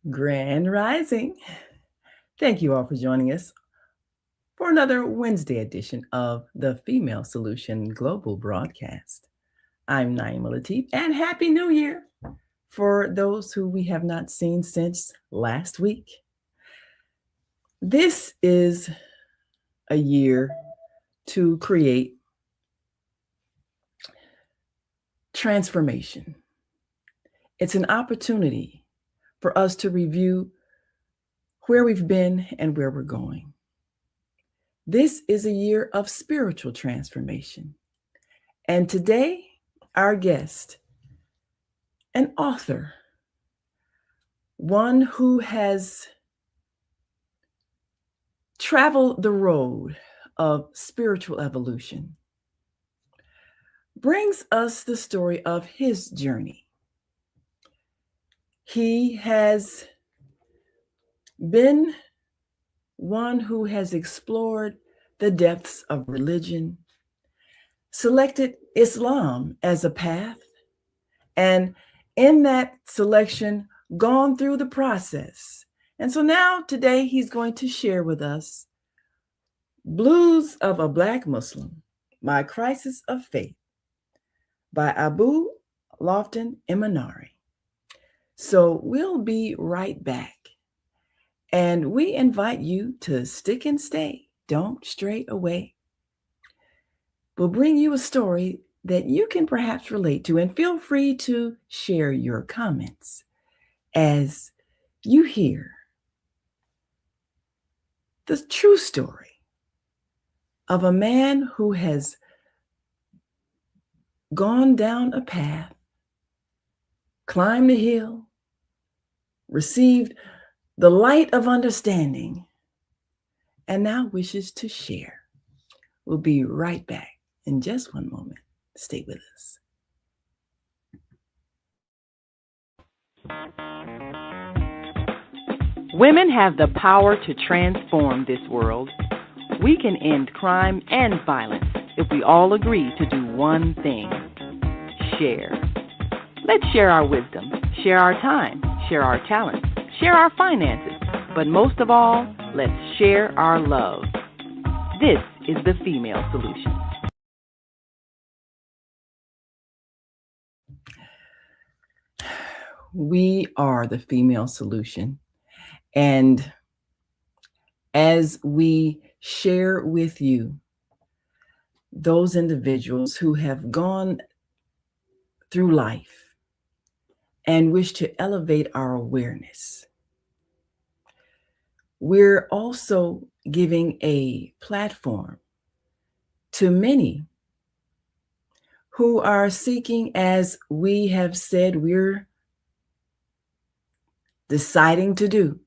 Grand Rising. Thank you all for joining us for another Wednesday edition of the Female Solution Global Broadcast. I'm Naima Latif, and Happy New Year for those who we have not seen since last week. This is a year to create transformation. It's an opportunity for us to review where we've been and where we're going. This is a year of spiritual transformation. And today, our guest, an author, one who has traveled the road of spiritual evolution, brings us the story of his journey. He has been one who has explored the depths of religion, selected Islam as a path, and in that selection, gone through the process. And so now, today, he's going to share with us Blues of a Black Muslim, My Crisis of Faith, by Abu Lofton Emenari. So we'll be right back. And we invite you to stick and stay. Don't stray away. We'll bring you a story that you can perhaps relate to, and feel free to share your comments as you hear the true story of a man who has gone down a path, climbed a hill, received the light of understanding, and now wishes to share. We'll be right back in just one moment. Stay with us. Women have the power to transform this world. We can end crime and violence if we all agree to do one thing: share. Let's share our wisdom, share our time, share our talents, share our finances, but most of all, let's share our love. This is the Female Solution. We are the Female Solution. And as we share with you those individuals who have gone through life and wish to elevate our awareness, we're also giving a platform to many who are seeking, as we have said, we're deciding to do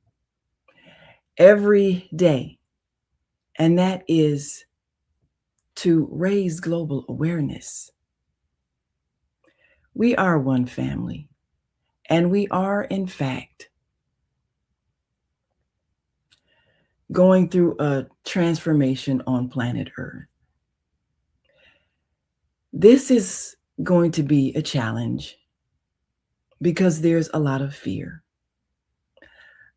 every day, and that is to raise global awareness. We are one family, and we are, in fact, going through a transformation on planet Earth. This is going to be a challenge because there's a lot of fear.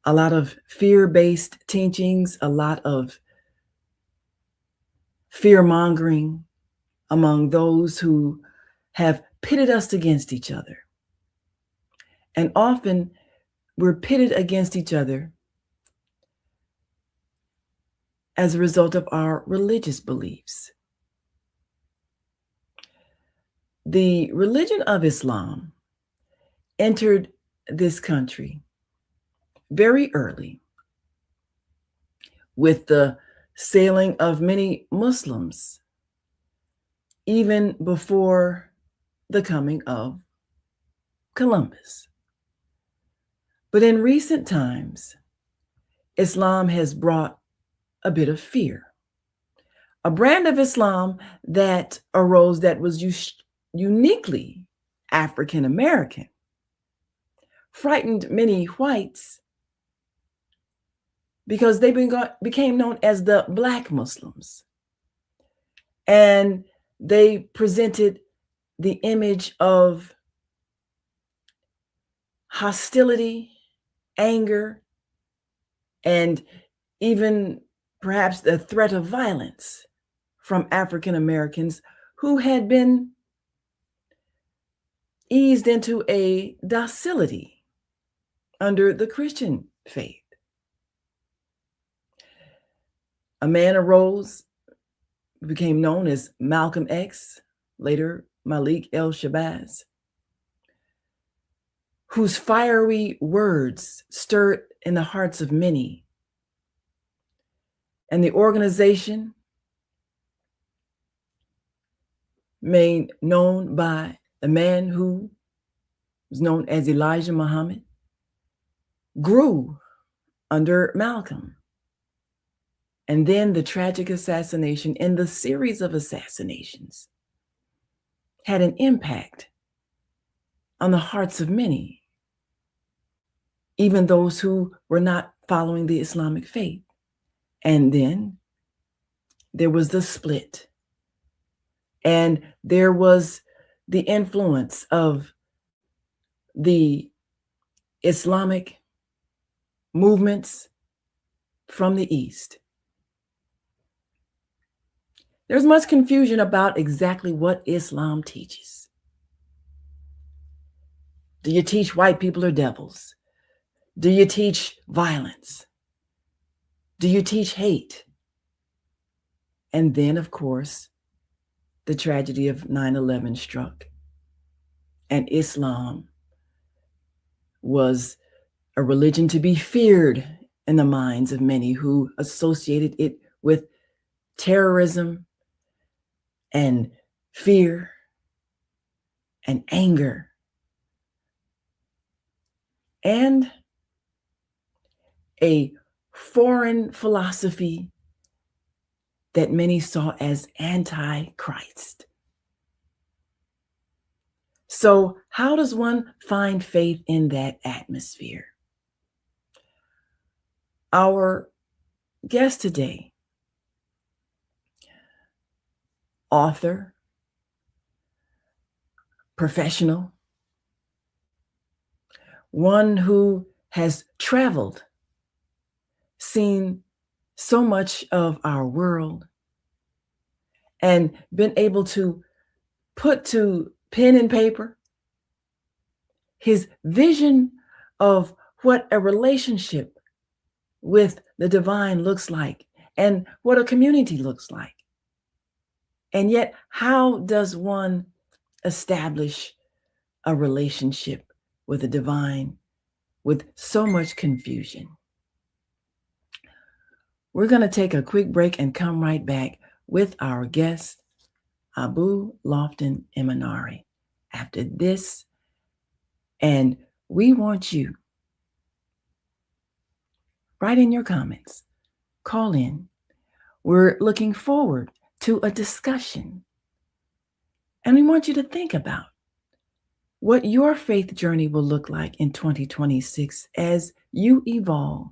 A lot of fear-based teachings, a lot of fear-mongering among those who have pitted us against each other. And often we're pitted against each other as a result of our religious beliefs. The religion of Islam entered this country very early with the sailing of many Muslims, even before the coming of Columbus. But in recent times, Islam has brought a bit of fear. A brand of Islam that arose that was uniquely African American, frightened many whites because they became known as the Black Muslims. And they presented the image of hostility anger, and even perhaps the threat of violence from African Americans who had been eased into a docility under the Christian faith. A man arose, became known as Malcolm X, later Malik El-Shabazz, whose fiery words stirred in the hearts of many. And the organization, made known by the man who was known as Elijah Muhammad, grew under Malcolm. And then the tragic assassination and the series of assassinations had an impact on the hearts of many, even those who were not following the Islamic faith. And then there was the split. And there was the influence of the Islamic movements from the East. There's much confusion about exactly what Islam teaches. Do you teach white people are devils? Do you teach violence? Do you teach hate? And then, of course, the tragedy of 9/11 struck, and Islam was a religion to be feared in the minds of many who associated it with terrorism and fear and anger and a foreign philosophy that many saw as anti-Christ. So how does one find faith in that atmosphere? Our guest today, author, professional, one who has traveled, seen so much of our world, and been able to put to pen and paper his vision of what a relationship with the divine looks like and what a community looks like. And yet, how does one establish a relationship with the divine with so much confusion? We're going to take a quick break and come right back with our guest, Abu Lofton Emenari, after this. And we want you, write in your comments, call in. We're looking forward to a discussion. And we want you to think about what your faith journey will look like in 2026 as you evolve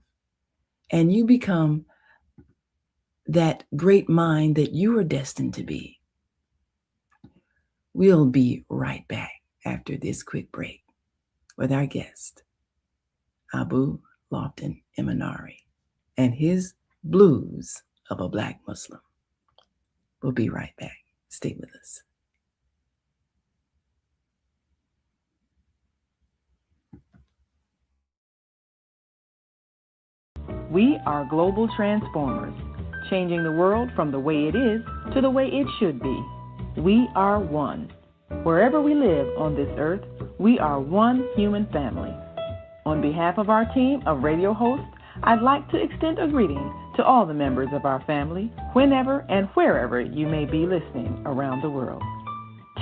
and you become that great mind that you are destined to be. We'll be right back after this quick break with our guest, Abu Lofton Emenari, and his Blues of a Black Muslim. We'll be right back. Stay with us. We are global transformers, changing the world from the way it is to the way it should be. We are one. Wherever we live on this earth, we are one human family. On behalf of our team of radio hosts, I'd like to extend a greeting to all the members of our family, whenever and wherever you may be listening around the world.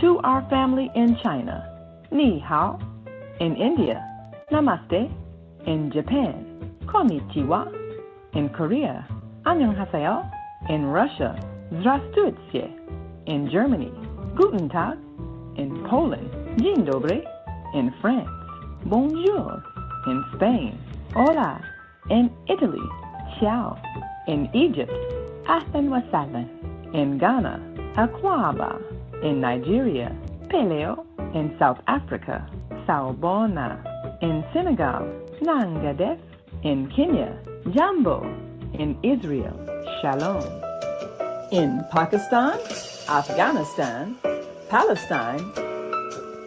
To our family in China, Ni Hao. In India, Namaste. In Japan, Konnichiwa. In Korea, Annyeonghaseyo. In Russia, Здравствуйте. In Germany, Guten Tag. In Poland, Dzień dobry. In France, Bonjour. In Spain, Hola. In Italy, Ciao. In Egypt, Ahlan wa sahlan. In Ghana, Akwaba. In Nigeria, Peleo. In South Africa, Sawubona. In Senegal, Nangadef in Kenya, Jambo in Israel, Shalom in Pakistan, Afghanistan, Palestine,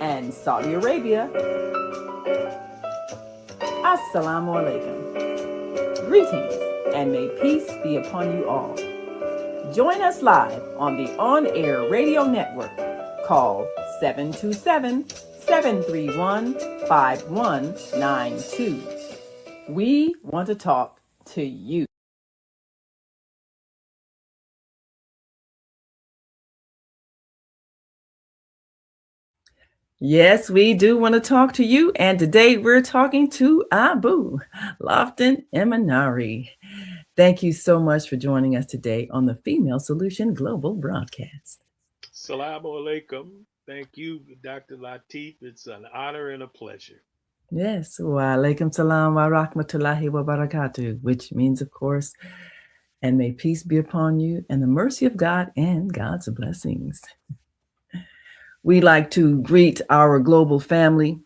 and Saudi Arabia. Assalamu alaikum. Greetings, and may peace be upon you all. Join us live on the on-air radio network called 727-731-5192. We want to talk to you. Yes, we do want to talk to you. And today we're talking to Abu Lofton Emenari. Thank you so much for joining us today on the Female Solution Global Broadcast. Assalamu alaikum. Thank you, Dr. Latif. It's an honor and a pleasure. Yes, wa alaikum salam wa rahmatullahi wa barakatuh, which means, of course, and may peace be upon you and the mercy of God and God's blessings. We like to greet our global family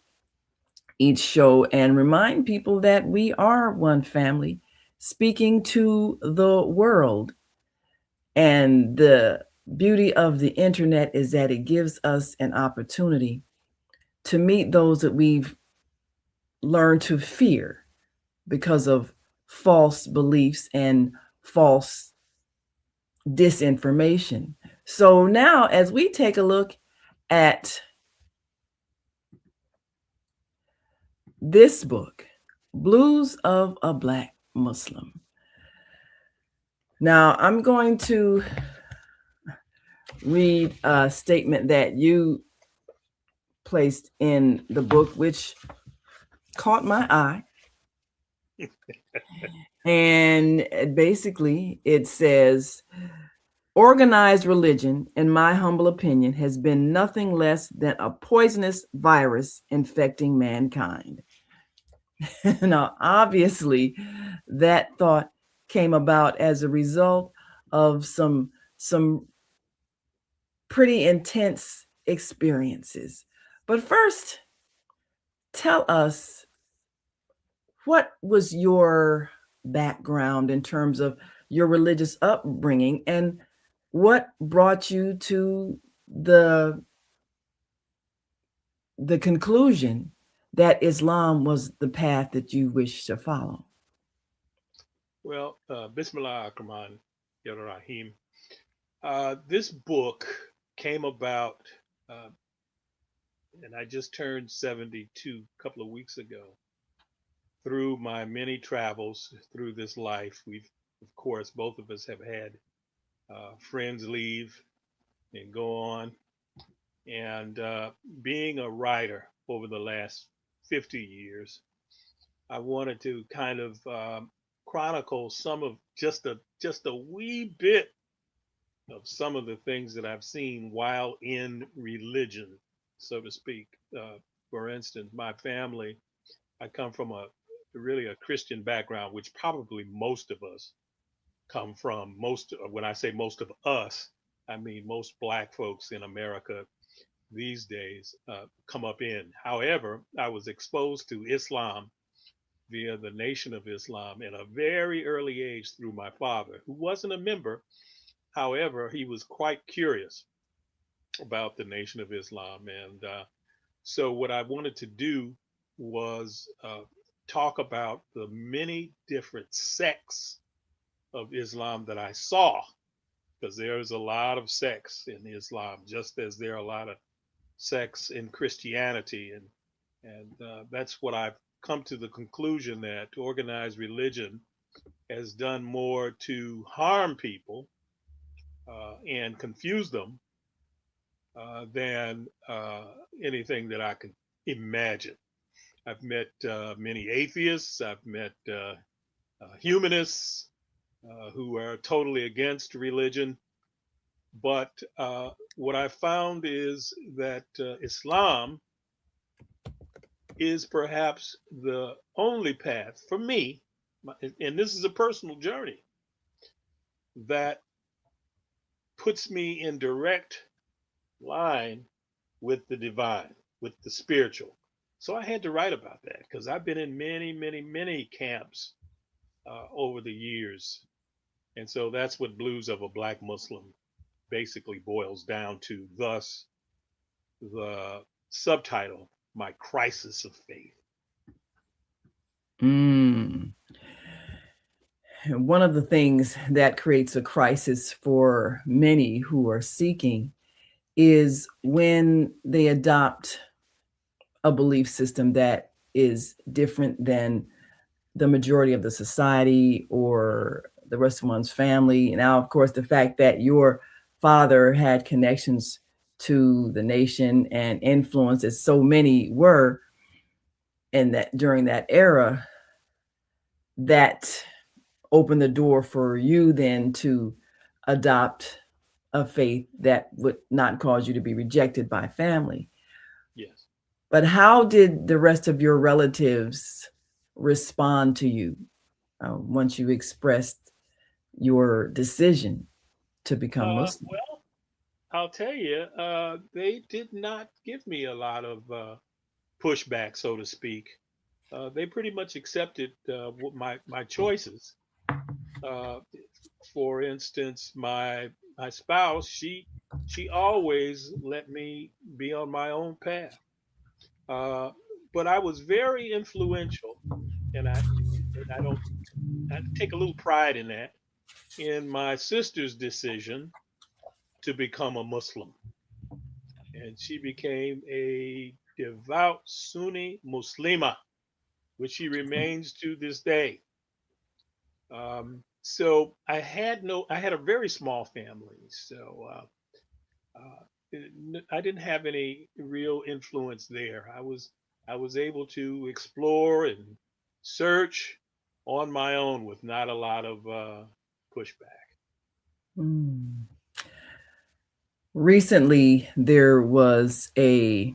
each show and remind people that we are one family speaking to the world. And the beauty of the internet is that it gives us an opportunity to meet those that we've learned to fear because of false beliefs and false disinformation. So now, as we take a look at this book, Blues of a Black Muslim. Now, I'm going to read a statement that you placed in the book, which caught my eye. And basically, it says, organized religion, in my humble opinion, has been nothing less than a poisonous virus infecting mankind. Now, obviously, that thought came about as a result of some pretty intense experiences. But first, tell us, what was your background in terms of your religious upbringing, and what brought you to the conclusion that Islam was the path that you wish to follow? Well, Bismillah ar-Rahman ar-Rahim. This book came about, and I just turned 72 a couple of weeks ago. Through my many travels through this life, we've, of course, both of us have had friends leave and go on. And being a writer over the last 50 years, I wanted to kind of chronicle some of just a wee bit of some of the things that I've seen while in religion, so to speak. For instance, my family, I come from really a Christian background, which probably most of us come from. When I say most of us, I mean most Black folks in America these days come up in. However, I was exposed to Islam via the Nation of Islam at a very early age through my father, who wasn't a member. However, he was quite curious about the Nation of Islam. And so, what I wanted to do was talk about the many different sects of Islam that I saw, because there's a lot of sects in Islam, just as there are a lot of sects in Christianity. And that's what I've come to the conclusion, that organized religion has done more to harm people and confuse them than anything that I can imagine. I've met many atheists. I've met humanists who are totally against religion. But what I found is that Islam is perhaps the only path for me, and this is a personal journey, that puts me in direct line with the divine, with the spiritual. So I had to write about that because I've been in many, many, many camps over the years. And so that's what Blues of a Black Muslim basically boils down to. Thus, the subtitle, My Crisis of Faith. Mm. One of the things that creates a crisis for many who are seeking is when they adopt a belief system that is different than the majority of the society or the rest of one's family. Now, of course, the fact that your father had connections to the nation and influence, as so many were in that during that era, that opened the door for you then to adopt a faith that would not cause you to be rejected by family. Yes. But how did the rest of your relatives respond to you once you expressed your decision to become Muslim? Well, I'll tell you, they did not give me a lot of pushback, so to speak. They pretty much accepted my choices. Uh, for instance, my spouse, she always let me be on my own path. Uh, but I was very influential, and I don't I take a little pride in that. In my sister's decision to become a Muslim, and she became a devout Sunni Muslima, which she remains to this day. So I had a very small family, so I didn't have any real influence there. I was able to explore and search on my own with not a lot of pushback. Mm. Recently, there was a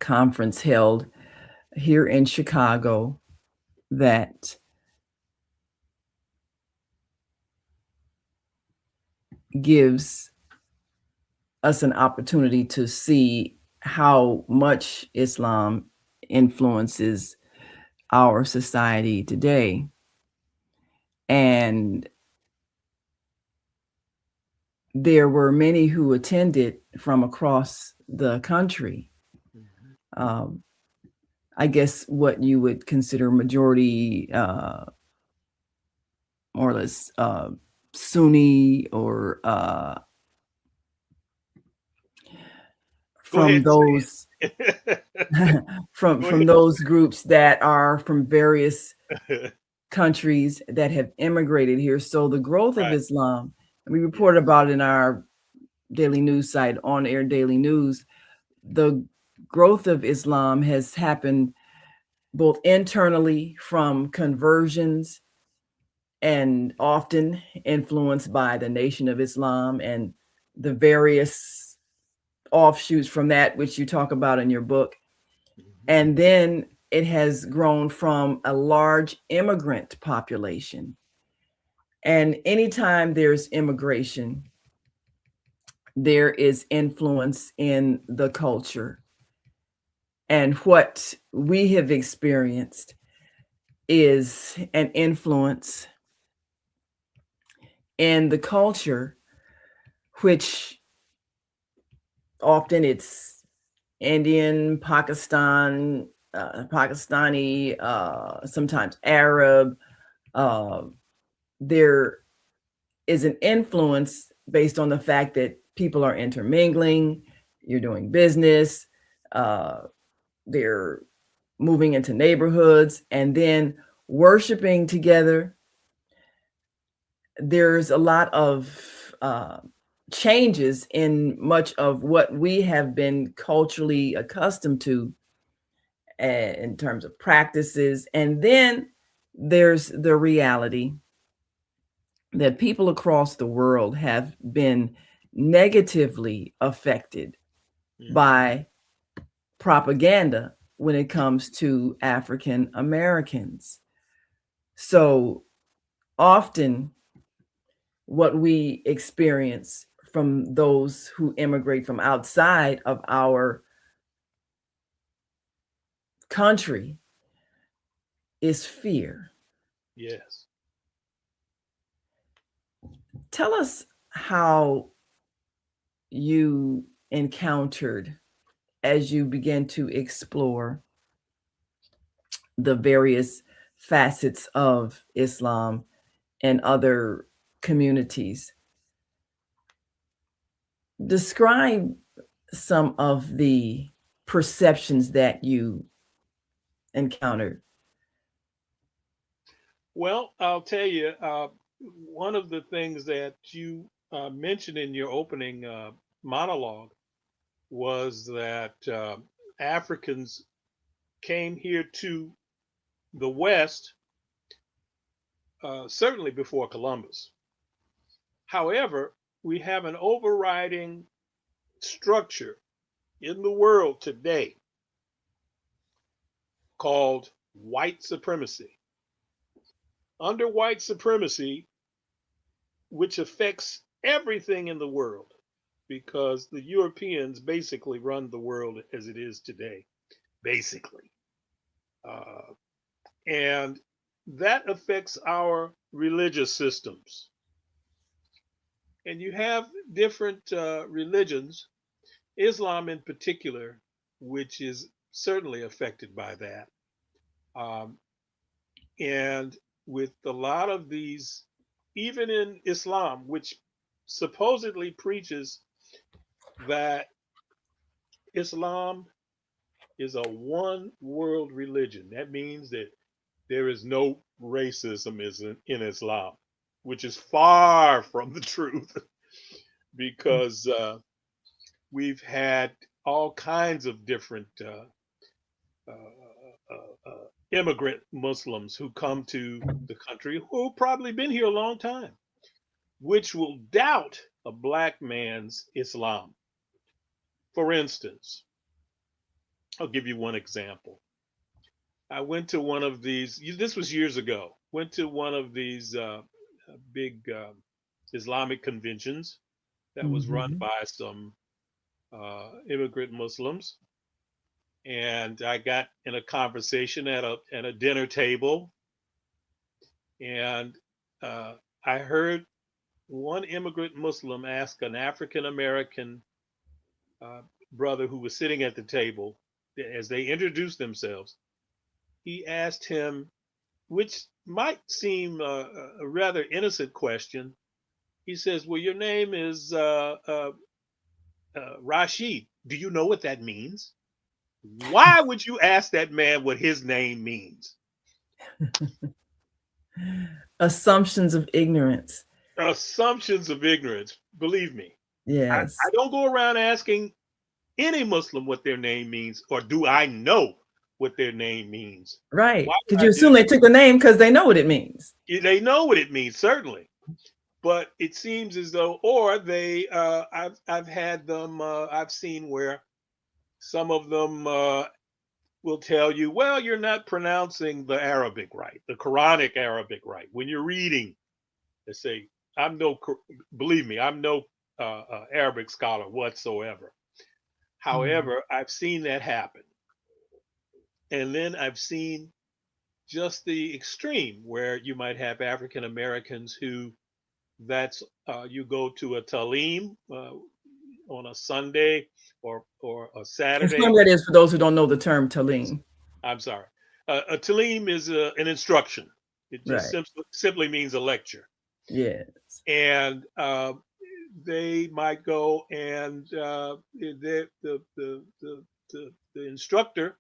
conference held here in Chicago that gives us an opportunity to see how much Islam influences our society today. And there were many who attended from across the country. Mhm. Um, I guess what you would consider majority, more or less, Sunni or Go from ahead and those say it. Go from ahead. those groups that are from various countries that have immigrated here. So the growth of Right. Islam, and we Yeah. report about in our daily news site, On Air Daily News, the growth of Islam has happened both internally from conversions and often influenced by the Nation of Islam and the various offshoots from that, which you talk about in your book. Mhm. And then it has grown from a large immigrant population. And anytime there's immigration, there is influence in the culture. And what we have experienced is an influence in the culture, which often it's Indian, Pakistani, sometimes Arab. Uh, there is an influence based on the fact that people are intermingling, you're doing business, uh, they're moving into neighborhoods, and then worshiping together. There's a lot of changes in much of what we have been culturally accustomed to in terms of practices. And then there's the reality that people across the world have been negatively affected Mhm. by propaganda when it comes to African Americans. So often, what we experience from those who immigrate from outside of our country is fear. Yes. Tell us how you encountered as you began to explore the various facets of Islam and other communities. Describe some of the perceptions that you encountered. Well, I'll tell you, one of the things that you mentioned in your opening monologue was that Africans came here to the West, certainly before Columbus. However, we have an overriding structure in the world today called white supremacy. Under white supremacy, which affects everything in the world, because the Europeans basically run the world as it is today, basically. Uh, and that affects our religious systems. And you have different religions, Islam in particular, which is certainly affected by that. Um, and with a lot of these, even in Islam, which supposedly preaches that Islam is a one world religion. That means that there is no racism in Islam, which is far from the truth because we've had all kinds of different immigrant Muslims who come to the country who probably been here a long time, which will doubt a black man's Islam. For instance, I'll give you one example. I went to one of these, this was years ago, went to one of these big Islamic conventions that was run Mhm. by some immigrant Muslims. And I got in a conversation at a dinner table, and I heard one immigrant Muslim ask an African American uh, brother who was sitting at the table, as they introduced themselves, he asked him, which might seem a rather innocent question. He says, "Well, your name is Rashid. Do you know what that means?" Why would you ask that man what his name means? Assumptions of ignorance. Assumptions of ignorance. Believe me, I Yes. don't go around asking any Muslim what their name means, or do I know what their name means? Why Right. Because would you I do assume they took the name because they know what it means. They know what it means, certainly, but it seems as though, or they, I've had them, I've seen where some of them will tell you, well, you're not pronouncing the Arabic right, the Quranic Arabic right. When you're reading, they say, I'm no, believe me, I'm no Arabic scholar whatsoever. Mm. However, I've seen that happen. And then I've seen just the extreme where you might have African Americans who you go to a talim on a Sunday or a Explain Saturday. what that is for those who don't know the term Talim. I'm sorry. A talim is an instruction. It just Right. simply means a lecture. Yes. And they might go and the instructor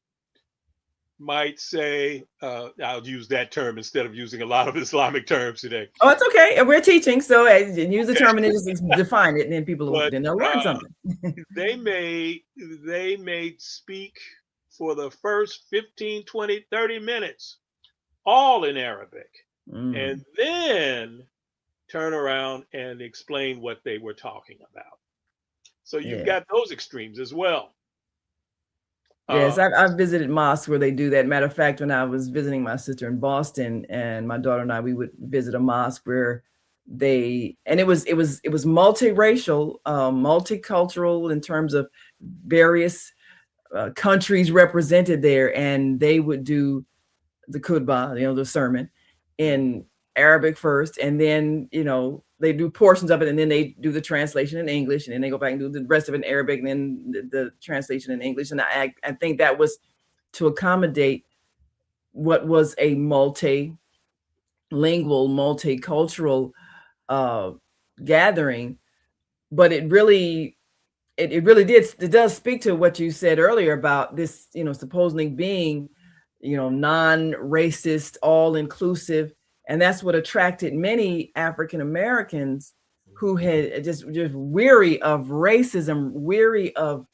might say, I'll use that term instead of using a lot of Islamic terms today. Oh, it's okay. And we're teaching, so use the Okay. term and then just define it, and then people But then they'll learn something. they may speak for the first 15, 20, 30 minutes all in Arabic, and Mm. then turn around and explain what they were talking about. So you've Yeah. got those extremes as well. Yes, Uh, I've visited mosques where they do that. Matter of fact, when I was visiting my sister in Boston and my daughter and I, we would visit a mosque where and it was multiracial, multicultural in terms of various countries represented there, and they would do the khutbah, the sermon, in Arabic first, and then they do portions of it, and then they do the translation in English, and then they go back and do the rest of it in Arabic, and then the translation in English. And I think that was to accommodate what was a multilingual, multicultural gathering. But it really it does speak to what you said earlier about this, supposedly being, non-racist, all-inclusive. And that's what attracted many African Americans who had just weary of racism, weary of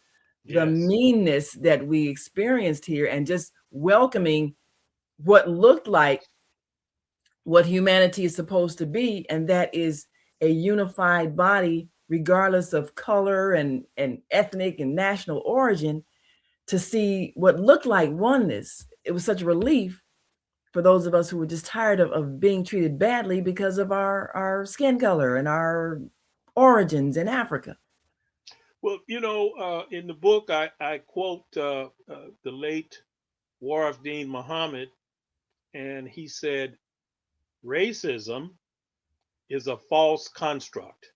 the meanness that we experienced here, and just welcoming what looked like what humanity is supposed to be, and that is a unified body, regardless of color and ethnic and national origin. To see what looked like oneness, it was such a relief for those of us who were just tired of being treated badly because of our skin color and our origins in Africa. Well, in the book, I quote the late Warif Deen Muhammad, and he said, racism is a false construct.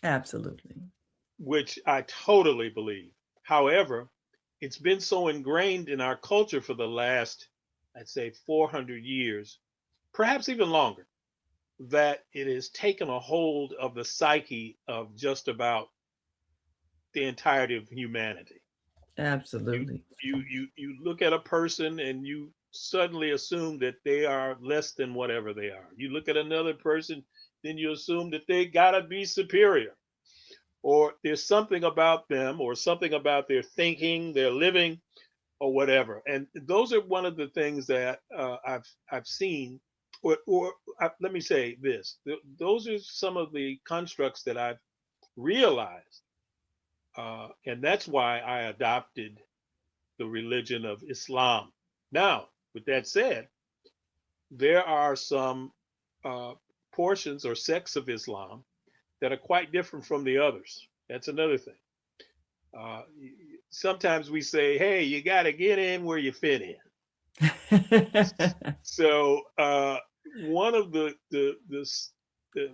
Absolutely. Which I totally believe. However, it's been so ingrained in our culture for the last, I'd say, 400 years, perhaps even longer, that it has taken a hold of the psyche of just about the entirety of humanity. Absolutely. You look at a person and you suddenly assume that they are less than whatever they are. You look at another person, then you assume that they gotta be superior, or there's something about them, or something about their thinking, their living, or whatever. And those are one of the things that I've seen, let me say this: those are some of the constructs that I've realized, and that's why I adopted the religion of Islam. Now, with that said, there are some uh, portions or sects of Islam that are quite different from the others. That's another thing. Uh, Sometimes we say, "Hey, you got to get in where you fit in." So one of the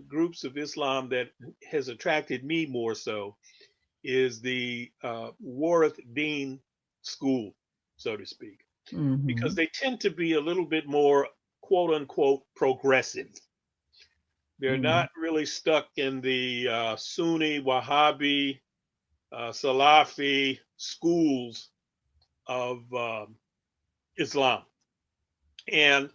groups of Islam that has attracted me more so is the Warith Deen school, so to speak, because they tend to be a little bit more quote unquote progressive. They're not really stuck in the Sunni, Wahhabi, Salafi schools of Islam. And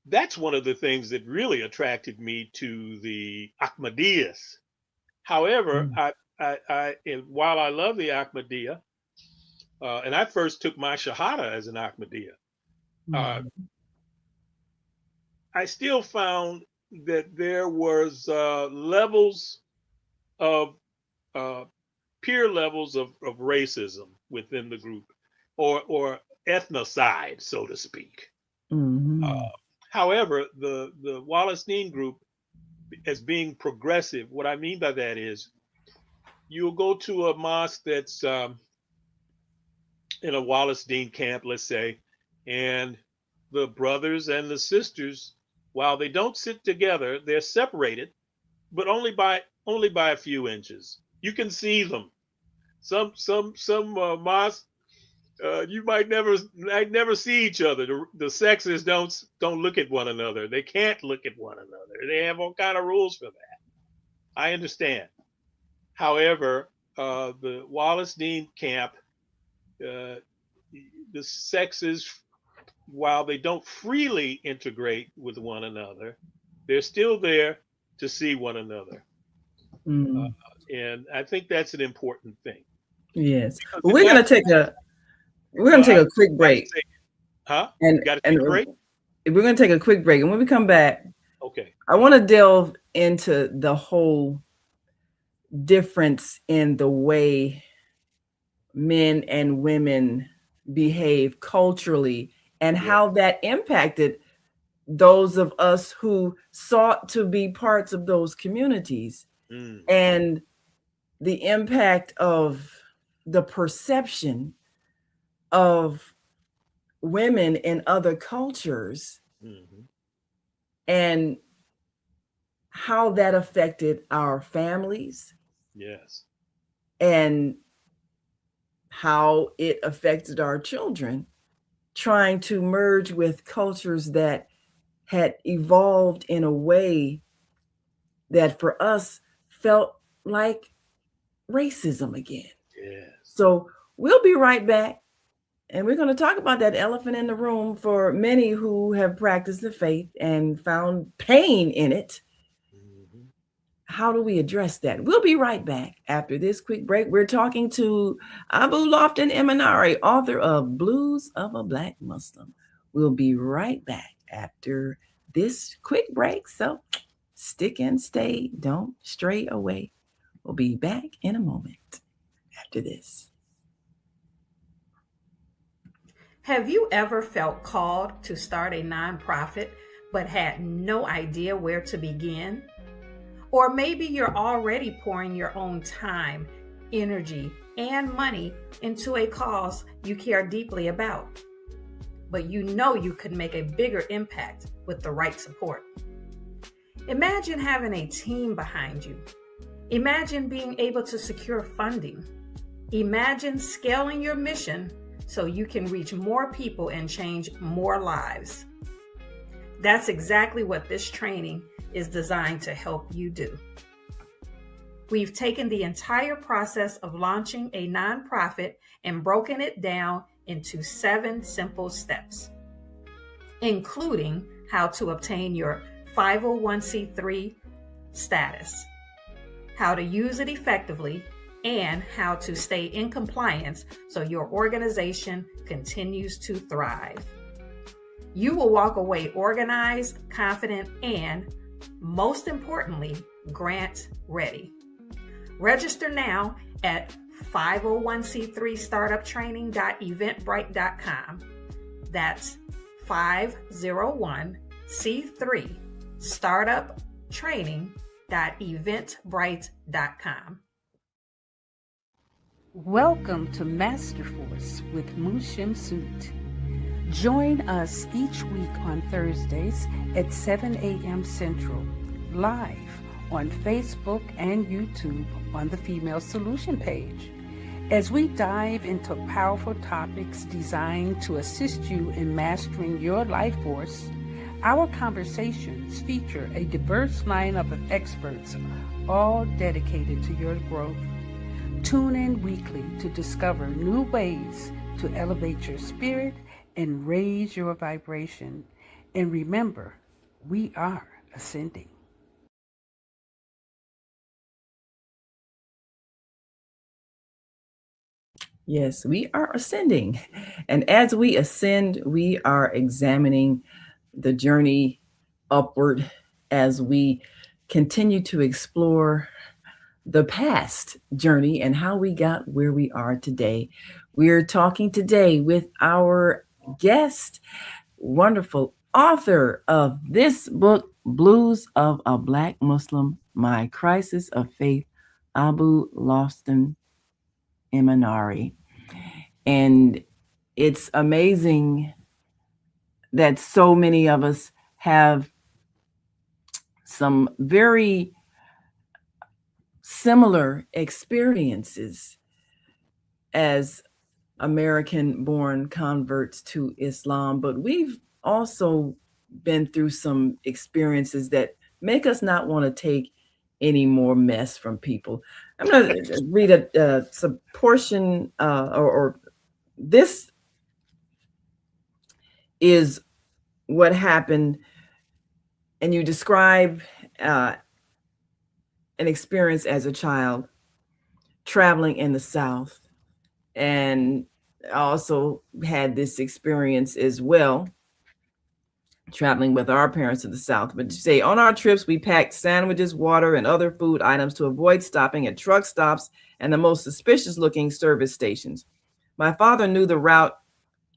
that's one of the things that really attracted me to the Ahmadiyyas. However, while I love the Ahmadiyya, and I first took my Shahada as an Ahmadiyya, I still found that there was levels of peer levels of racism within the group, or ethnocide, so to speak. However, the Wallace Dean group, as being progressive, what I mean by that is you'll go to a mosque that's in a Wallace Dean camp, let's say, and the brothers and the sisters, while they don't sit together, they're separated, but only by a few inches. You can see them. Some mosques, you might never see each other. The sexes don't look at one another. They can't look at one another. They have all kind of rules for that. I understand. However, the Wallace Dean camp, the sexes, while they don't freely integrate with one another, they're still there to see one another. And I think that's an important thing. Yes. Well, we're going to take a quick break. Huh? And got to take a break? We're going to take a quick break. And when we come back, okay, I want to delve into the whole difference in the way men and women behave culturally, and how that impacted those of us who sought to be parts of those communities, and the impact of the perception of women in other cultures Hmm. and how that affected our families Yes. and how it affected our children, trying to merge with cultures that had evolved in a way that for us felt like racism again. Yes. So we'll be right back. And we're going to talk about that elephant in the room for many who have practiced the faith and found pain in it. Hmm. How do we address that? We'll be right back after this quick break. We're talking to Abu Lofton Emenari, author of Blues of a Black Muslim. We'll be right back after this quick break. So stick and stay, don't stray away. We'll be back in a moment after this. Have you ever felt called to start a nonprofit but had no idea where to begin? Or maybe you're already pouring your own time, energy, and money into a cause you care deeply about, but you know you could make a bigger impact with the right support. Imagine having a team behind you. Imagine being able to secure funding. Imagine scaling your mission so you can reach more people and change more lives. That's exactly what this training is designed to help you do. We've taken the entire process of launching a nonprofit and broken it down into 7 simple steps, including how to obtain your 501c3 status, how to use it effectively, and how to stay in compliance so your organization continues to thrive. You will walk away organized, confident, and most importantly, grant ready. Register now at 501c3startuptraining.eventbrite.com. That's 501c3startuptraining.eventbrite.com. Welcome to Masterforce with Mushim Sut. Join us each week on Thursdays at 7 a.m. Central, live on Facebook and YouTube on the Female Solution page, as we dive into powerful topics designed to assist you in mastering your life force. Our conversations feature a diverse lineup of experts, all dedicated to your growth. Tune in weekly to discover new ways to elevate your spirit and raise your vibration. And remember, we are ascending. Yes, we are ascending. And as we ascend, we are examining the journey upward as we continue to explore the past journey and how we got where we are today. We're talking today with our guest, wonderful author of this book, Blues of a Black Muslim, My Crisis of Faith, Abu Lofton Emenari. And it's amazing that so many of us have some very similar experiences as American born converts to Islam, but we've also been through some experiences that make us not want to take any more mess from people. I'm going to read some portion, or this is what happened, and you describe an experience as a child traveling in the South. And I also had this experience as well, traveling with our parents to the South. But you say, on our trips, we packed sandwiches, water, and other food items to avoid stopping at truck stops and the most suspicious looking service stations. My father knew the route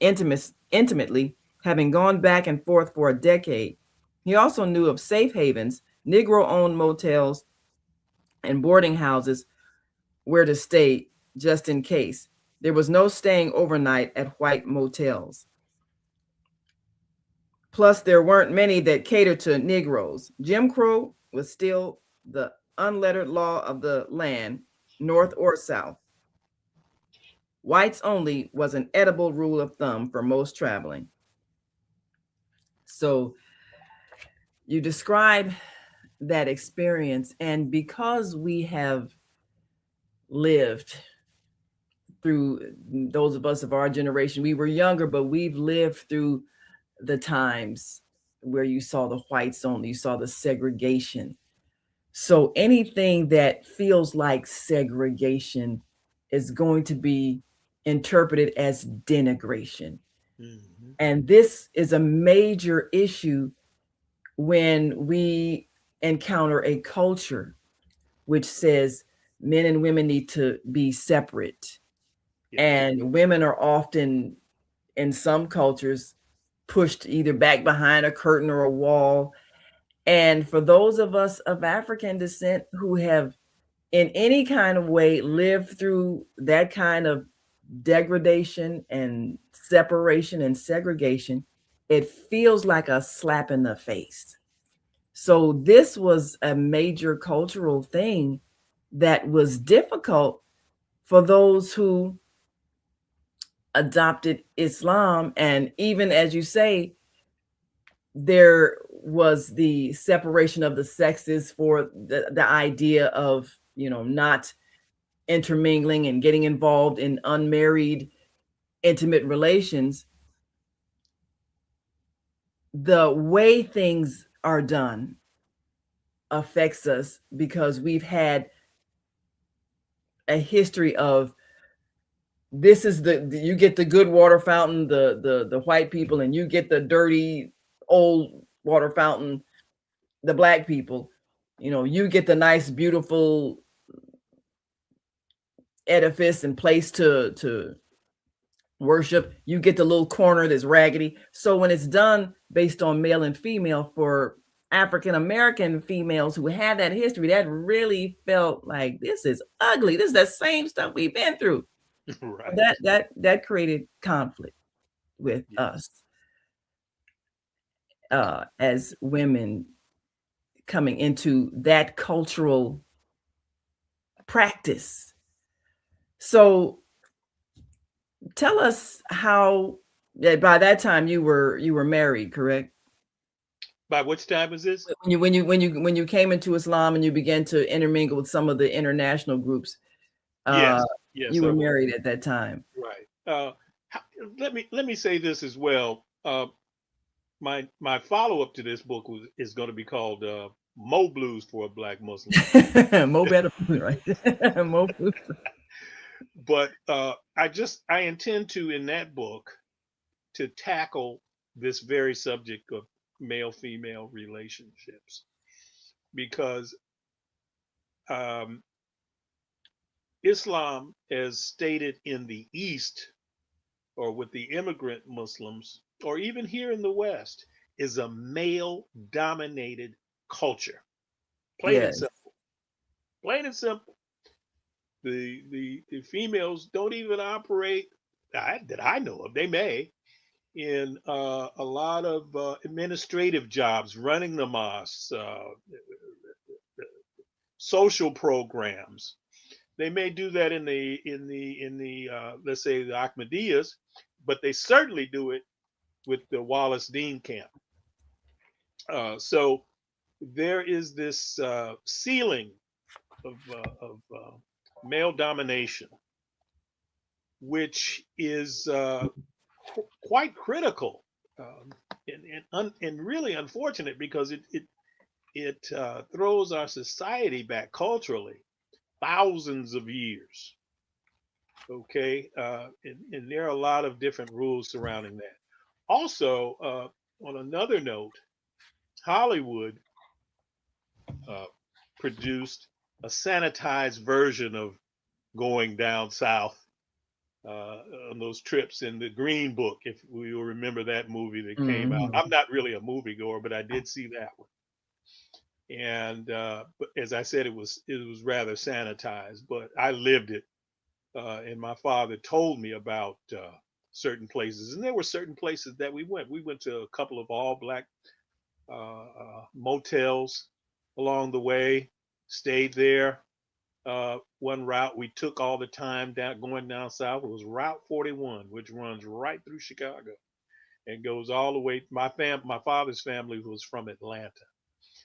intimately, having gone back and forth for a decade. He also knew of safe havens, Negro-owned motels, and boarding houses where to stay just in case. There was no staying overnight at white motels. Plus, there weren't many that catered to Negroes. Jim Crow was still the unlettered law of the land, North or South. Whites only was an edible rule of thumb for most traveling. So you describe that experience, and because we have lived through, those of us of our generation, we were younger, but we've lived through the times where you saw the whites only, you saw the segregation. So anything that feels like segregation is going to be interpreted as denigration. Mm-hmm. And this is a major issue when we encounter a culture which says men and women need to be separate. Yes. And women are often, in some cultures, pushed either back behind a curtain or a wall. And for those of us of African descent who have in any kind of way lived through that kind of degradation and separation and segregation, it feels like a slap in the face. So this was a major cultural thing that was difficult for those who adopted Islam. And even as you say, there was the separation of the sexes for the idea of, not intermingling and getting involved in unmarried intimate relations. The way things are done affects us because we've had a history of, this is you get the good water fountain, the white people, and you get the dirty old water fountain, the black people. You get the nice beautiful edifice and place to worship. You get the little corner that's raggedy. So when it's done based on male and female, for African American females who had that history, that really felt like, this is ugly. This is the same stuff we've been through. Right. That created conflict with us as women coming into that cultural practice. So tell us how, by that time you were married, correct? By which time was this? When you came into Islam and you began to intermingle with some of the international groups, Yes. you were married at that time. Right. Let me say this as well. My follow up to this book is going to be called Mo Blues for a Black Muslim. Mo better, right? Mo Blues. But I intend to, in that book, to tackle this very subject of male female relationships, because Islam, as stated in the East or with the immigrant Muslims, or even here in the West, is a male dominated culture. Plain and Yes. simple. Plain and simple. The females don't even operate, that I know of. They may, in a lot of administrative jobs, running the mosques, social programs. They may do that in the let's say the Ahmadiyas, but they certainly do it with the Wallace Dean camp. So there is this ceiling of male domination, which is quite critical, and really unfortunate, because it throws our society back culturally thousands of years. Okay, and there are a lot of different rules surrounding that. Also, on another note, Hollywood produced a sanitized version of going down south on those trips in the Green Book, if we will remember that movie that came out. I'm not really a moviegoer, but I did see that one. And but as I said, it was rather sanitized, but I lived it and my father told me about certain places, and there were certain places that we went. We went to a couple of all black motels along the way, stayed there. One route we took all the time down going down south was Route 41, which runs right through Chicago and goes all the way. My father's family was from Atlanta,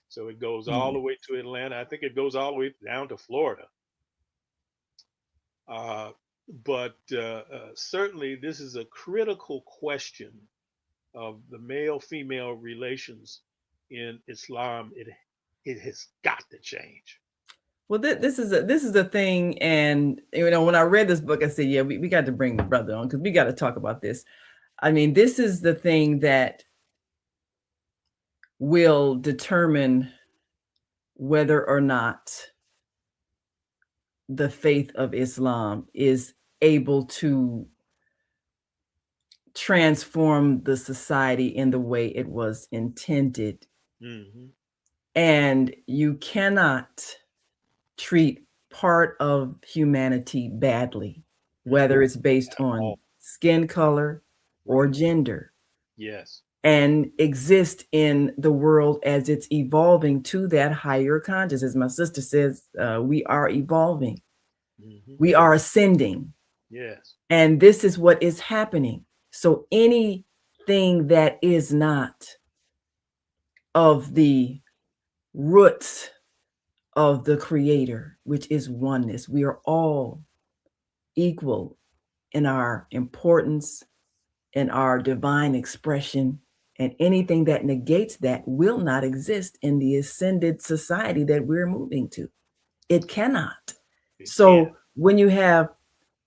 so it goes all the way to Atlanta. I think it goes all the way down to Florida. Uh, but certainly, this is a critical question of the male-female relations in Islam. It has got to change. Well, this is a thing, and when I read this book, I said, yeah, we got to bring the brother on because we got to talk about this. I mean, this is the thing that will determine whether or not the faith of Islam is able to transform the society in the way it was intended. Mm-hmm. And you cannot treat part of humanity badly, whether it's based on skin color or gender. Yes. And exist in the world as it's evolving to that higher consciousness. As my sister says, we are evolving. Mm-hmm. We are ascending. Yes. And this is what is happening. So anything that is not of the roots of the Creator, which is oneness, we are all equal in our importance, in our divine expression, and anything that negates that will not exist in the ascended society that we're moving to. It cannot. So when you have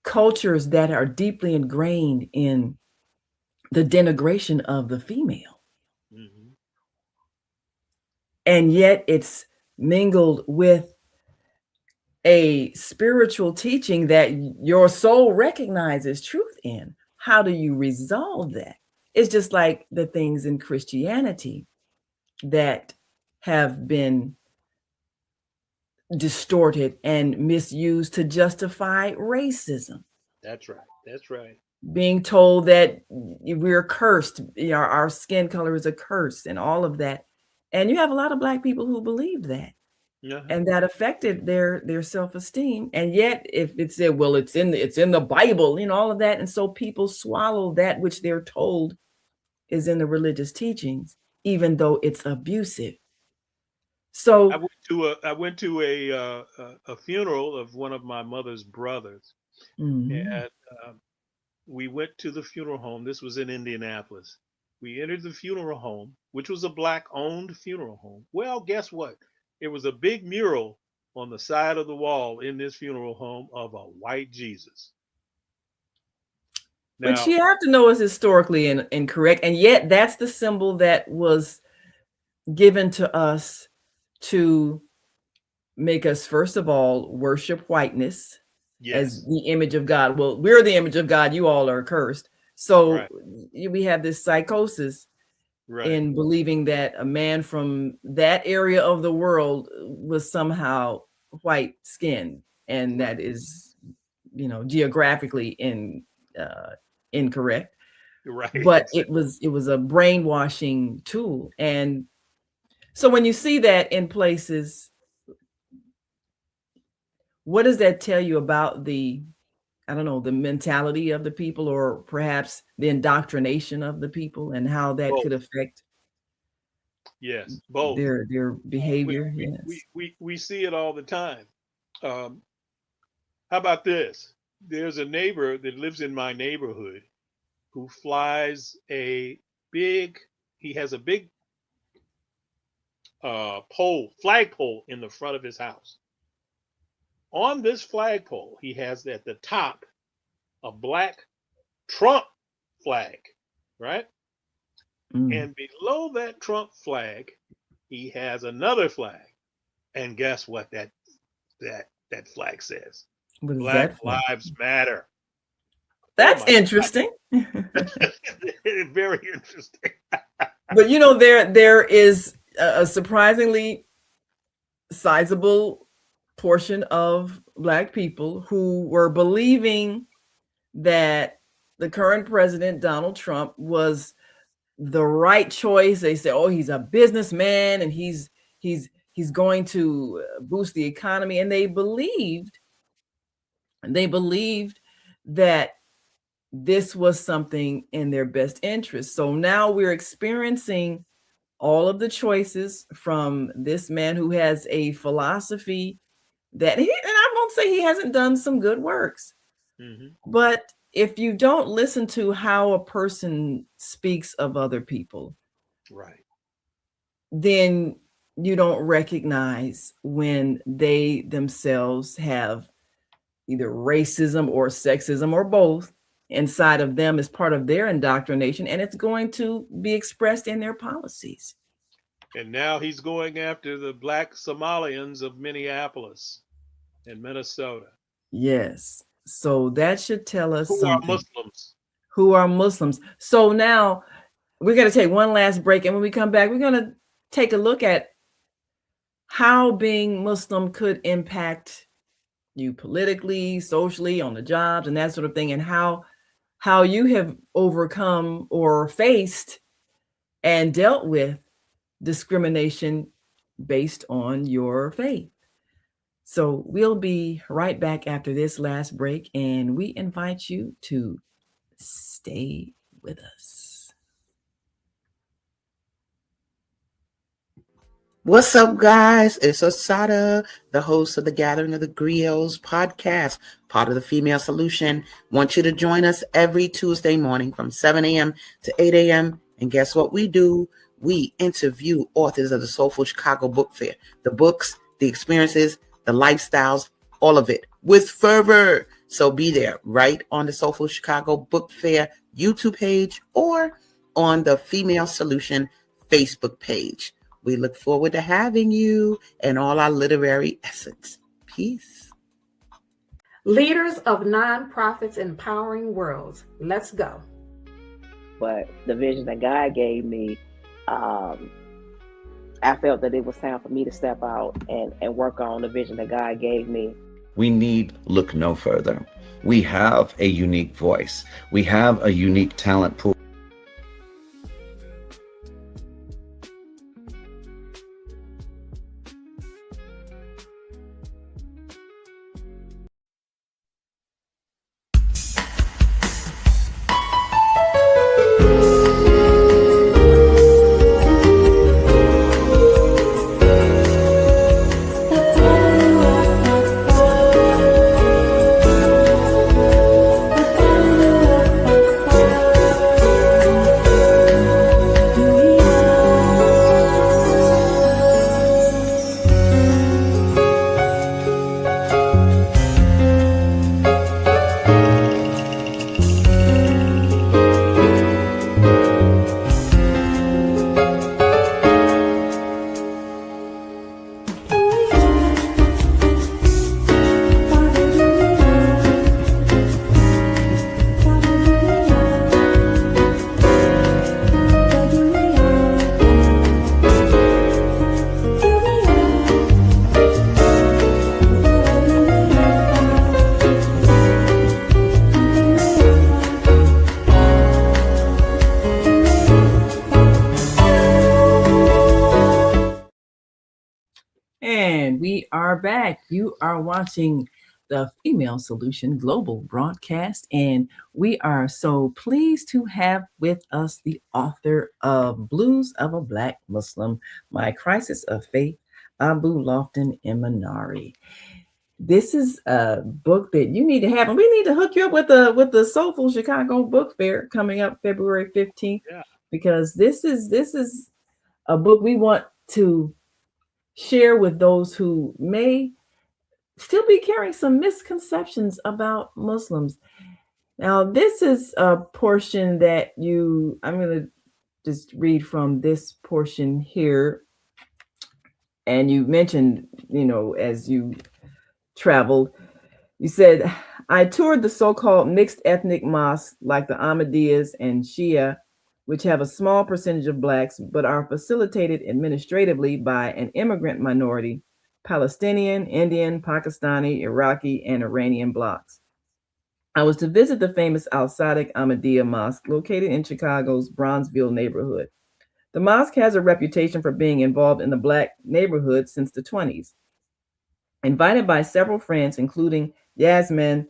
cultures that are deeply ingrained in the denigration of the female, mm-hmm. and yet it's mingled with a spiritual teaching that your soul recognizes truth in, how do you resolve that? It's just like the things in Christianity that have been distorted and misused to justify racism. That's right. That's right. Being told that we're cursed, our skin color is a curse and all of that. And you have a lot of Black people who believe that. Uh-huh. And that affected their self-esteem. And yet if it said, well, it's in the Bible, all of that. And so people swallow that which they're told is in the religious teachings, even though it's abusive. So I went to a funeral of one of my mother's brothers, and we went to the funeral home. This was in Indianapolis. We entered the funeral home, which was a Black-owned funeral home. Well, guess what? It was a big mural on the side of the wall in this funeral home of a white Jesus. Now, which you have to know is historically incorrect, and yet that's the symbol that was given to us to make us, first of all, worship whiteness as the image of God. Well, we're the image of God. You all are cursed. So we have this psychosis in believing that a man from that area of the world was somehow white skinned, and that is, geographically incorrect. Right. But it was a brainwashing tool. And so when you see that in places, what does that tell you about the mentality of the people, or perhaps the indoctrination of the people, and how that could affect both their behavior? We see it all the time. How about this? There's a neighbor that lives in my neighborhood who flies he has a big flagpole in the front of his house. On this flagpole, he has at the top a black Trump flag, right? And below that Trump flag, he has another flag. And guess what that flag says? Black Lives Matter. That's interesting. Very interesting. But there is a surprisingly sizable portion of Black people who were believing that the current president, Donald Trump, was the right choice. They say, oh, he's a businessman and he's going to boost the economy. And they believed that this was something in their best interest. So now we're experiencing all of the choices from this man who has a philosophy that and I won't say he hasn't done some good works, but if you don't listen to how a person speaks of other people, right, then you don't recognize when they themselves have either racism or sexism or both inside of them as part of their indoctrination, and it's going to be expressed in their policies. and now he's going after the Black Somalians of Minneapolis and Minnesota. Yes. So that should tell us Who something. are Muslims. Who are Muslims. So now we're going to take one last break. And when we come back, we're going to take a look at how being Muslim could impact you politically, socially, on the jobs and that sort of thing, and how you have overcome or faced and dealt with discrimination based on your faith. So we'll be right back after this last break, and we invite you to stay with us. What's up, guys? It's Asada, the host of the Gathering of the Griots podcast, part of the Female Solution. Want you to join us every Tuesday morning from 7 a.m. to 8 a.m. And guess what we do? We interview authors of the Soulful Chicago Book Fair. The books, the experiences, the lifestyles, all of it with fervor. So be there right on the Soulful Chicago Book Fair YouTube page or on the Female Solution Facebook page. We look forward to having you and all our literary essence. Peace. Leaders of nonprofits empowering worlds. Let's go. But the vision that God gave me, I felt that it was time for me to step out and work on the vision that God gave me. We need look no further. We have a unique voice. We have a unique talent pool. And we are back. You are watching the Female Solution Global broadcast, and we are so pleased to have with us the author of Blues of a Black Muslim, My Crisis of Faith, Abu Lofton Emenari. This is a book that you need to have, and we need to hook you up with the Soulful Chicago Book Fair coming up February 15th, because this is a book we want to share with those who may still be carrying some misconceptions about Muslims. Now, this is a portion that I'm going to just read from this portion here. And you mentioned, as you traveled, you said, I toured the so-called mixed ethnic mosques like the Ahmadiyas and Shia, which have a small percentage of Blacks, but are facilitated administratively by an immigrant minority Palestinian, Indian, Pakistani, Iraqi, and Iranian blocks. I was to visit the famous Al-Sadiq Ahmadiyya Mosque located in Chicago's Bronzeville neighborhood. The mosque has a reputation for being involved in the Black neighborhood since the 20s. Invited by several friends, including Jasmine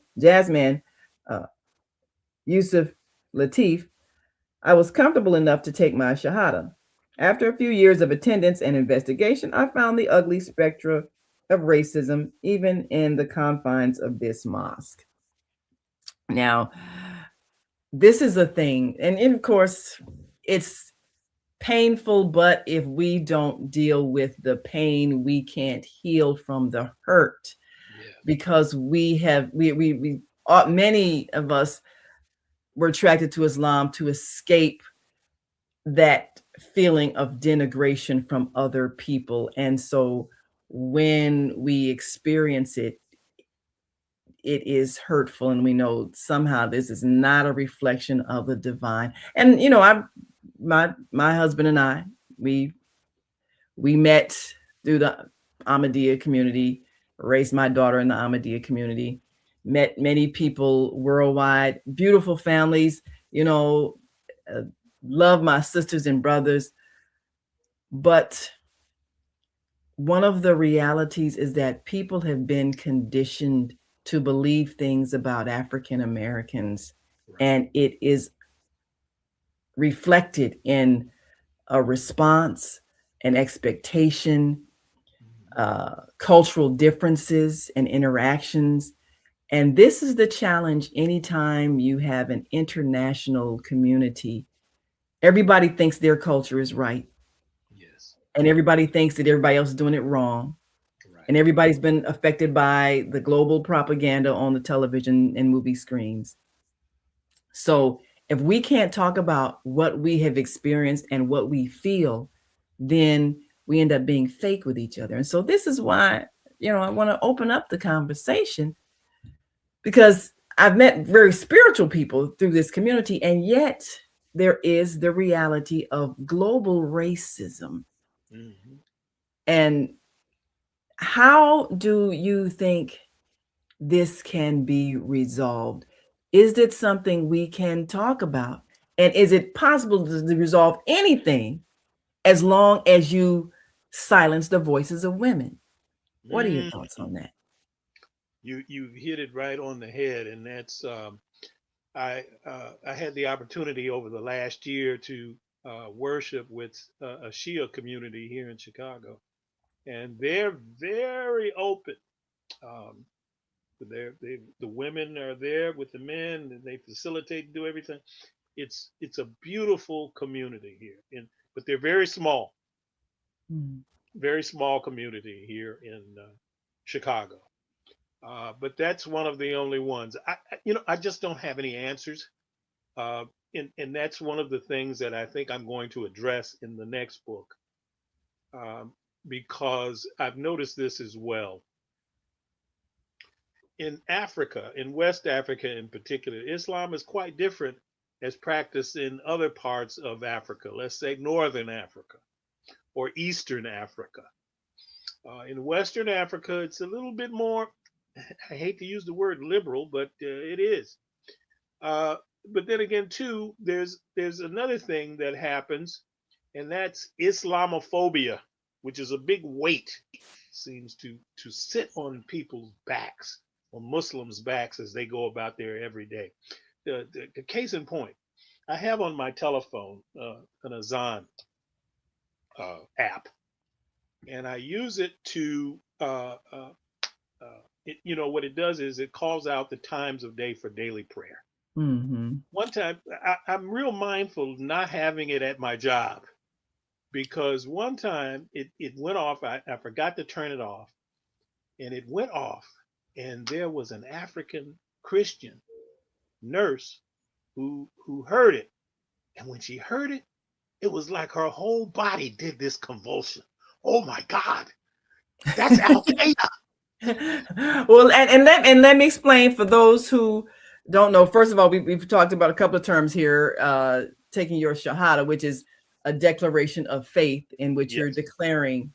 Yusuf Latif, I was comfortable enough to take my Shahada. After a few years of attendance and investigation, I found the ugly spectra of racism even in the confines of this mosque. Now, this is a thing, and of course, it's painful, but if we don't deal with the pain, we can't heal from the hurt. Because many of us were attracted to Islam to escape that feeling of denigration from other people. And so when we experience it, it is hurtful, and we know somehow this is not a reflection of the divine. And my husband and I, we met through the Ahmadiyya community, raised my daughter in the Ahmadiyya community, met many people worldwide, beautiful families, love my sisters and brothers. But one of the realities is that people have been conditioned to believe things about African Americans, and it is reflected in a response, an expectation, cultural differences and interactions. And this is the challenge anytime you have an international community. Everybody thinks their culture is right. Yes. And everybody thinks that everybody else is doing it wrong. Right. And everybody's been affected by the global propaganda on the television and movie screens. So if we can't talk about what we have experienced and what we feel, then we end up being fake with each other. And so this is why, I want to open up the conversation, because I've met very spiritual people through this community, and yet there is the reality of global racism. Mm-hmm. And how do you think this can be resolved? Is it something we can talk about? And is it possible to resolve anything as long as you silence the voices of women? What are your thoughts on that? You hit it right on the head, and that's I had the opportunity over the last year to worship with a Shia community here in Chicago, and they're very open. The women are there with the men, and they facilitate and do everything. It's a beautiful community here, but they're very small, very small community here in Chicago. But that's one of the only ones. I just don't have any answers, and that's one of the things that I think I'm going to address in the next book, because I've noticed this as well. In Africa, in West Africa in particular, Islam is quite different as practiced in other parts of Africa, let's say Northern Africa or Eastern Africa. In Western Africa, it's a little bit more, I hate to use the word liberal, but it is. But then again, too, there's another thing that happens, and that's Islamophobia, which is a big weight, seems to sit on people's backs, on Muslims' backs as they go about their everyday. The case in point, I have on my telephone an Azan app, and I use it to, what it does is it calls out the times of day for daily prayer. Mm-hmm. One time, I'm real mindful of not having it at my job, because one time it went off. I forgot to turn it off, and it went off, and there was an African Christian nurse who heard it, and when she heard it, it was like her whole body did this convulsion. Oh my God, that's Al Qaeda. Well, and let me explain for those who don't know. First of all, we've talked about a couple of terms here. Taking your Shahada, which is a declaration of faith in which you're declaring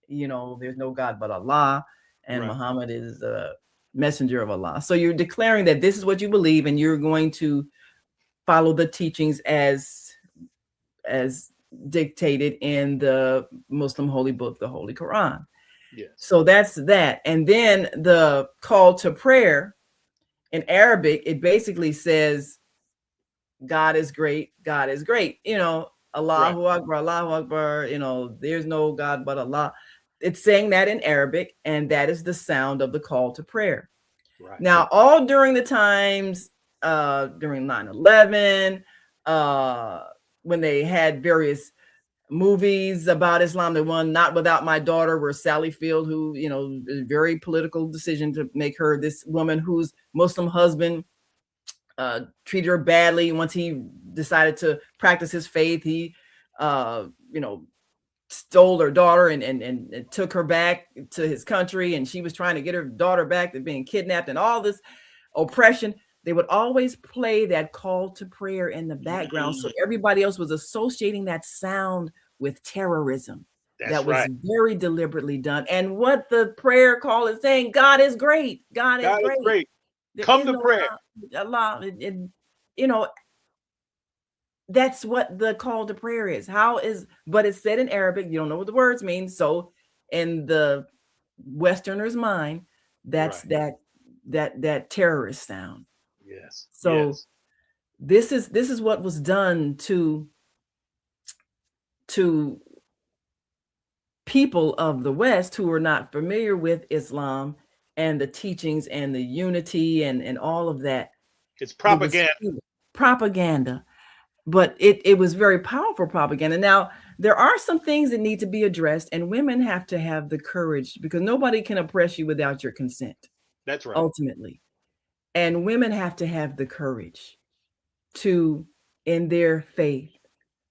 there's no God but Allah, and Right. Muhammad is the messenger of Allah. So you're declaring that this is what you believe, and you're going to follow the teachings as dictated in the Muslim holy book, the Holy Quran. Yes. So that's that. And then the call to prayer in Arabic, it basically says, God is great, God is great. Allahu Akbar, Allahu Akbar, there's no God but Allah. It's saying that in Arabic, and that is the sound of the call to prayer. Right. Now, all during the times, during 9/11, when they had various movies about Islam, the one Not Without My Daughter, where Sally Field, who, a very political decision to make her this woman whose Muslim husband treated her badly. Once he decided to practice his faith, he, stole her daughter and took her back to his country. And she was trying to get her daughter back to being kidnapped and all this oppression. They would always play that call to prayer in the background. So everybody else was associating that sound with terrorism. That was very deliberately done. And what the prayer call is saying, God is great. God is great. Come to prayer. Allah, that's what the call to prayer is. But it's said in Arabic. You don't know what the words mean. So in the Westerner's mind, that's that terrorist sound. Yes. So yes. This is what was done to people of the West who are not familiar with Islam and the teachings and the unity and all of that. It's propaganda. Propaganda. But it was very powerful propaganda. Now, there are some things that need to be addressed, and women have to have the courage, because nobody can oppress you without your consent. That's right. Ultimately. And women have to have the courage to, in their faith,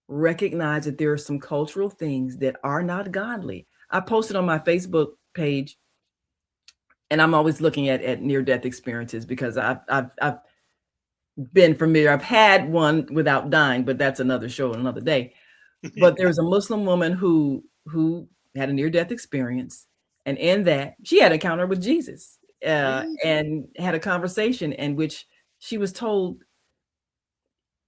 recognize that there are some cultural things that are not godly. I posted on my Facebook page, and I'm always looking at near-death experiences, because I've been familiar. I've had one without dying, but that's another show, another day. But there's a Muslim woman who had a near-death experience, and in that she had an encounter with Jesus, and had a conversation in which she was told,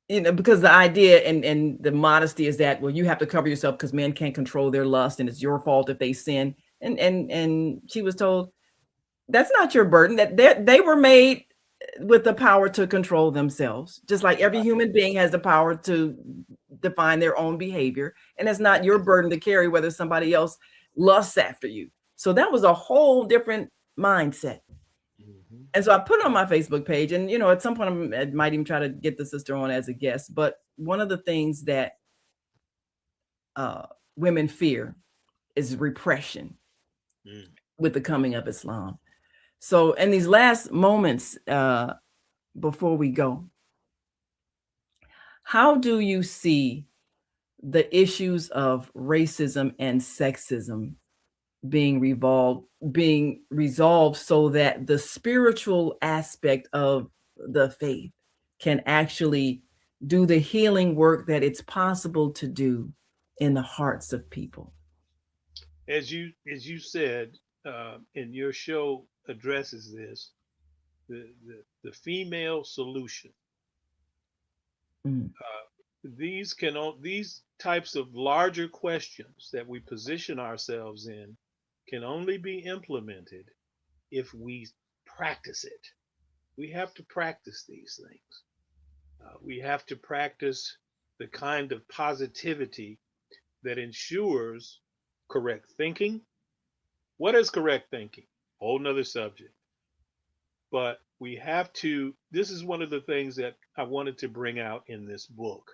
because the idea and the modesty is that, well, you have to cover yourself because men can't control their lust, and it's your fault if they sin. And she was told, that's not your burden, that they were made with the power to control themselves, just like every human being has the power to define their own behavior, and it's not your burden to carry whether somebody else lusts after you. So that was a whole different mindset. And so I put it on my Facebook page, and at some point I might even try to get the sister on as a guest. But one of the things that women fear is repression with the coming of Islam. So in these last moments before we go, how do you see the issues of racism and sexism being resolved so that the spiritual aspect of the faith can actually do the healing work that it's possible to do in the hearts of people? As you said, and your show addresses this, the female solution. These types of larger questions that we position ourselves in can only be implemented if we practice it. We have to practice these things. We have to practice the kind of positivity that ensures correct thinking. What is correct thinking? Whole nother subject. But we have to, this is one of the things that I wanted to bring out in this book.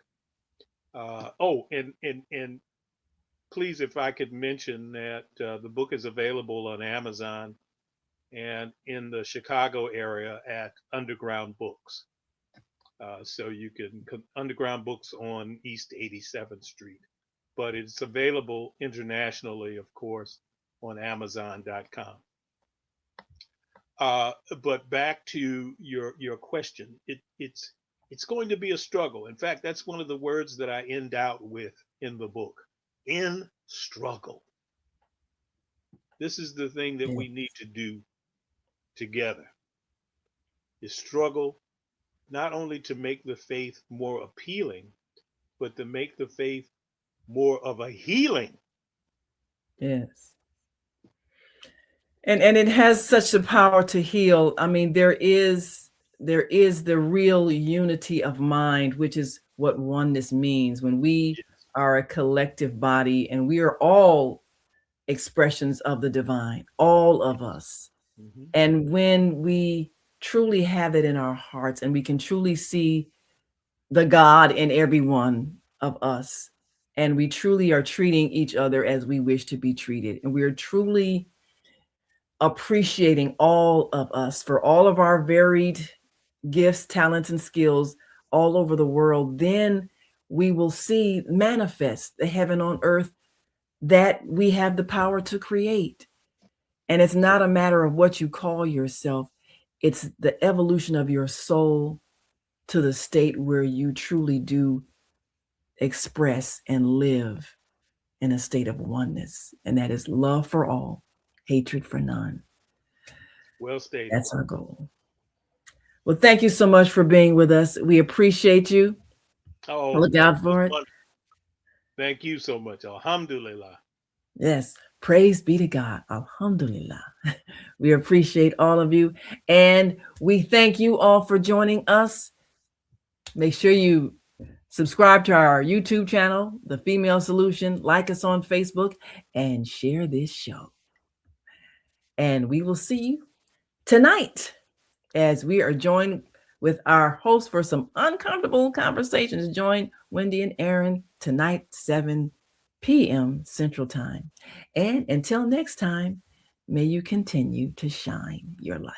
And please, if I could mention that the book is available on Amazon and in the Chicago area at Underground Books. So you can, Underground Books on East 87th Street. But it's available internationally, of course, on Amazon.com. But back to your question, it's going to be a struggle. In fact, that's one of the words that I end out with in the book. In struggle. This is the thing that we need to do together, is struggle not only to make the faith more appealing, but to make the faith more of a healing. Yes. And it has such the power to heal. I mean, there is the real unity of mind, which is what oneness means, when we are a collective body and we are all expressions of the divine, all of us. Mm-hmm. And when we truly have it in our hearts and we can truly see the God in every one of us, and we truly are treating each other as we wish to be treated, and we are truly appreciating all of us for all of our varied gifts, talents, and skills all over the world, then we will see manifest the heaven on earth that we have the power to create. And it's not a matter of what you call yourself. It's the evolution of your soul to the state where you truly do express and live in a state of oneness. And that is love for all, hatred for none. Well stated. That's our goal. Well, thank you so much for being with us. We appreciate you. Oh, look out for it. Thank you so much. Alhamdulillah. Yes. Praise be to God. Alhamdulillah. We appreciate all of you. And we thank you all for joining us. Make sure you subscribe to our YouTube channel, The Female Solution, like us on Facebook, and share this show. And we will see you tonight as we are joined with our hosts for some uncomfortable conversations. Join Wendy and Aaron tonight, 7 p.m. Central Time. And until next time, may you continue to shine your light.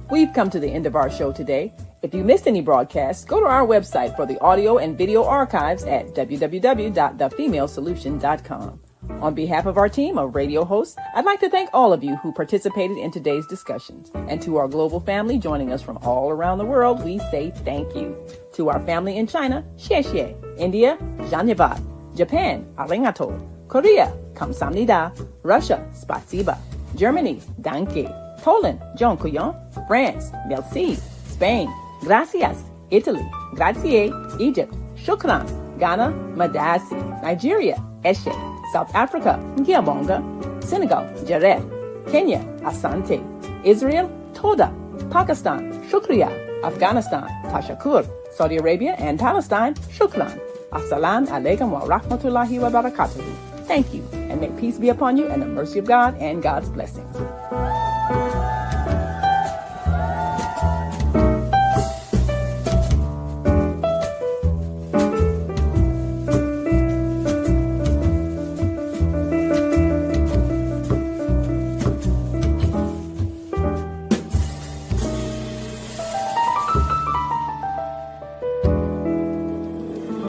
We've come to the end of our show today. If you missed any broadcasts, go to our website for the audio and video archives at www.thefemalesolution.com. On behalf of our team of radio hosts, I'd like to thank all of you who participated in today's discussions. And to our global family joining us from all around the world, we say thank you. To our family in China, xie xie. India, Dhanyavad. Japan, arigato. Korea, kamsamnida. Russia, spasiba. Germany, danke. Poland, dziękuję. France, merci. Spain, gracias. Italy, grazie. Egypt, shukran. Ghana, madasi. Nigeria, eshe. South Africa, ngiyabonga. Senegal, jareh. Kenya, asante. Israel, toda. Pakistan, shukriya. Afghanistan, tashakur. Saudi Arabia and Palestine, shukran. Assalamu alaikum wa rahmatullahi wa barakatuhu. Thank you, and may peace be upon you and the mercy of God and God's blessings.